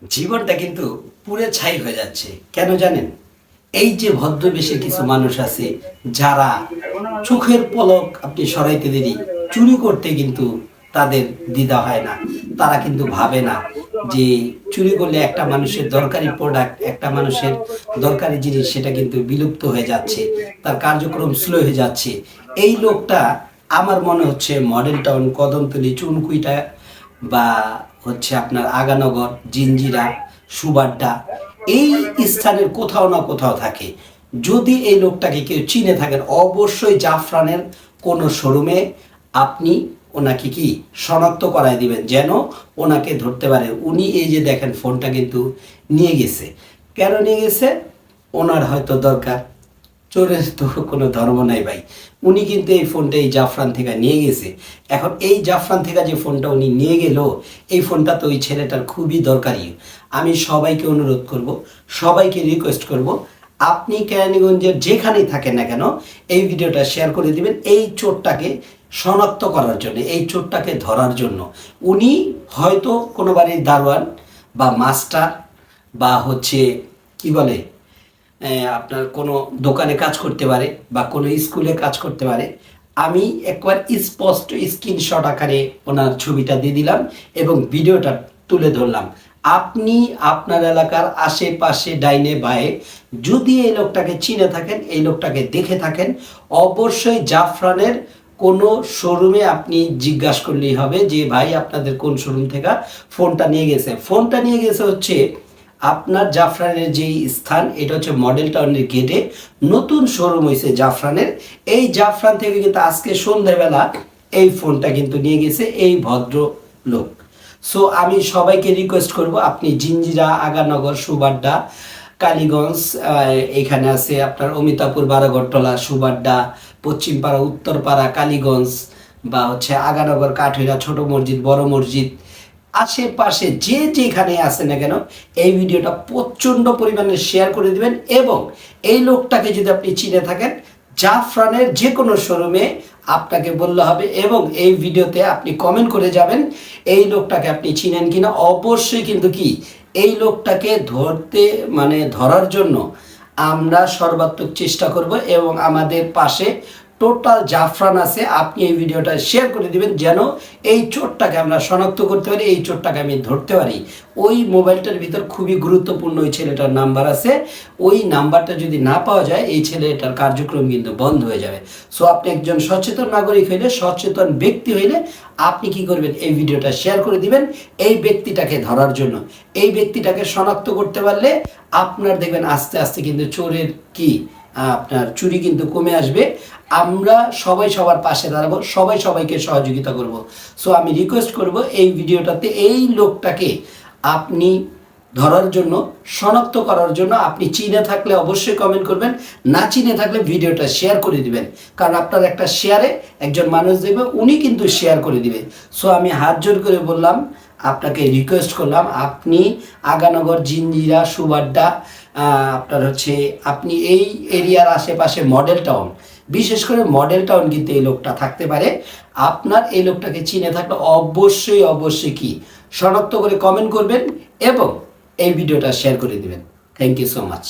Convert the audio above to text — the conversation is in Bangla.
জীবনটা কিন্তু পুড়ে ছাই হয়ে যাচ্ছে। কেন জানেন? এই যে ভদ্রবেশে কিছু মানুষ আছে যারা চোখের পলক আপনি সরাইতে দেরি চুরি করতে কিন্তু তাদের দ্বিধা হয় না। তারা কিন্তু ভাবে না যে চুরি করলে একটা মানুষের দরকারি প্রোডাক্ট, একটা মানুষের দরকারি জিনিস সেটা কিন্তু বিলুপ্ত হয়ে যাচ্ছে, তার কার্যক্রম স্লো হয়ে যাচ্ছে। এই লোকটা আমার মনে হচ্ছে মডেল টাউন, কদমতলী, চুনকুইটা বা হচ্ছে আপনার আগানগর, জিঞ্জিরা, সুবাড্ডা এই স্থানের কোথাও না কোথাও থাকে। যদি এই লোকটাকে কেউ চিনে থাকেন, অবশ্যই জাফরানের কোনো শোরুমে আপনি ওনাকে কি শনাক্ত করায় দিবেন, যেন ওনাকে ধরতে পারে। উনি এই যে দেখেন ফোনটা কিন্তু নিয়ে গেছে। কেন নিয়ে গেছে? ওনার হয়তো দরকার। চোরের তো কোনো ধর্ম নাই ভাই। উনি কিন্তু এই ফোনটা এই জাফরান থেকে নিয়ে গেছে। এখন এই জাফরান থেকে যে ফোনটা উনি নিয়ে গেল, এই ফোনটা তো ওই ছেলেটার খুবই দরকারি। আমি সবাইকে অনুরোধ করব, সবাইকে রিকোয়েস্ট করব, আপনি কেরানীগঞ্জের যেখানেই থাকেন না কেন এই ভিডিওটা শেয়ার করে দিবেন এই চোরটাকে শনাক্ত করার জন্য, এই চোরটাকে ধরার জন্য। উনি হয়তো কোনো বাড়ির দারোয়ান বা মাস্টার বা হচ্ছে কি বলে আপনার কোনো দোকানে কাজ করতে পারে বা কোনো স্কুলে কাজ করতে পারে। আমি একবার স্পষ্ট স্ক্রিনশট আকারে ওনার ছবিটা দিয়ে দিলাম এবং ভিডিওটা তুলে ধরলাম। আপনি আপনার এলাকার আশেপাশে ডাইনে বায়ে যদি এই লোকটাকে চিনে থাকেন, এই লোকটাকে দেখে থাকেন, অবশ্যই জাফরানের কোনো শোরুমে আপনি জিজ্ঞাসা করলেই হবে যে ভাই আপনাদের কোন শোরুম থেকে ফোনটা নিয়ে গেছে। ফোনটা নিয়ে গেছে হচ্ছে আপনার জাফরানের যেই স্থান, এটা হচ্ছে মডেল টাউনের গেটে নতুন শোরুম হয়েছে জাফরানের। এই জাফরান থেকে কিন্তু আজকে সন্ধ্যাবেলা এই ফোনটা কিন্তু নিয়ে গেছে এই ভদ্র লোক। সো আমি সবাইকে রিকোয়েস্ট করব, আপনি জিঞ্জিরা, আগানগর, সুবাড্ডা, কালীগঞ্জ, এখানে আছে আপনার অমিতাপুর, বারাগরতলা, সুবাড্ডা, পশ্চিমপাড়া, উত্তরপাড়া, কালীগঞ্জ বা হচ্ছে আগানগর, কাঠুরা, ছোট মসজিদ, বড় মসজিদ, আশেপাশে যে যেখানে আছে না কেন এই ভিডিওটা প্রচণ্ড পরিমাণে শেয়ার করে দিবেন। এবং এই লোকটাকে যদি আপনি চিনে থাকেন, জাফরানের যে কোনো শোরুমে আপনাকে বললে হবে এবং এই ভিডিওতে আপনি কমেন্ট করে যাবেন এই লোকটাকে আপনি চিনেন কিনা। অবশ্যই কিন্তু কি এই লোকটাকে ধরতে ধরার জন্য আমরা সর্বাত্মক চেষ্টা করব এবং আমাদের পাশে টোটাল জাফরান আছে। আপনি এই ভিডিওটা শেয়ার করে দিবেন যেন এই চোরটাকে আমরা শনাক্ত করতে পারি, এই চোরটাকে আমি ধরতে পারি। ওই মোবাইলটার ভিতর খুবই গুরুত্বপূর্ণ ওই ছেলেটার নাম্বার আছে। ওই নাম্বারটা যদি না পাওয়া যায় এই ছেলেটার কার্যক্রম কিন্তু বন্ধ হয়ে যাবে। সো আপনি একজন সচেতন নাগরিক হইলে, সচেতন ব্যক্তি হইলে আপনি কি করবেন? এই ভিডিওটা শেয়ার করে দিবেন এই ব্যক্তিটাকে ধরার জন্য। এই ব্যক্তিটাকে শনাক্ত করতে পারলে আপনার দেখবেন আস্তে আস্তে কিন্তু চোরের কি আপনার চুরি কিন্তু কমে আসবে। আমরা সবাই সবার পাশে দাঁড়াবো, সবাই সবাইকে সহযোগিতা করব। সো আমি রিকোয়েস্ট করব এই ভিডিওটাতে এই লোকটাকে আপনি ধরার জন্য, শনাক্ত করার জন্য আপনি চিনে থাকলে অবশ্যই কমেন্ট করবেন, না চিনে থাকলে ভিডিওটা শেয়ার করে দিবেন। কারণ আপনার একটা শেয়ারে একজন মানুষ দেখবে, উনি কিন্তু শেয়ার করে দিবে। সো আমি হাত জোর করে বললাম, আপনাকে রিকোয়েস্ট করলাম, আপনি আগানগর, জিঞ্জিরা, সুবাড্ডা, আপনার হচ্ছে আপনি এই এরিয়ার আশেপাশে মডেল টাউন, বিশেষ করে মডেল টাউন কিন্তু এই লোকটা থাকতে পারে। আপনার এই লোকটাকে চিনে থাকলে অবশ্যই অবশ্যই কি শনাক্ত করে কমেন্ট করবেন এবং এই ভিডিওটা শেয়ার করে দিবেন। Thank you so much.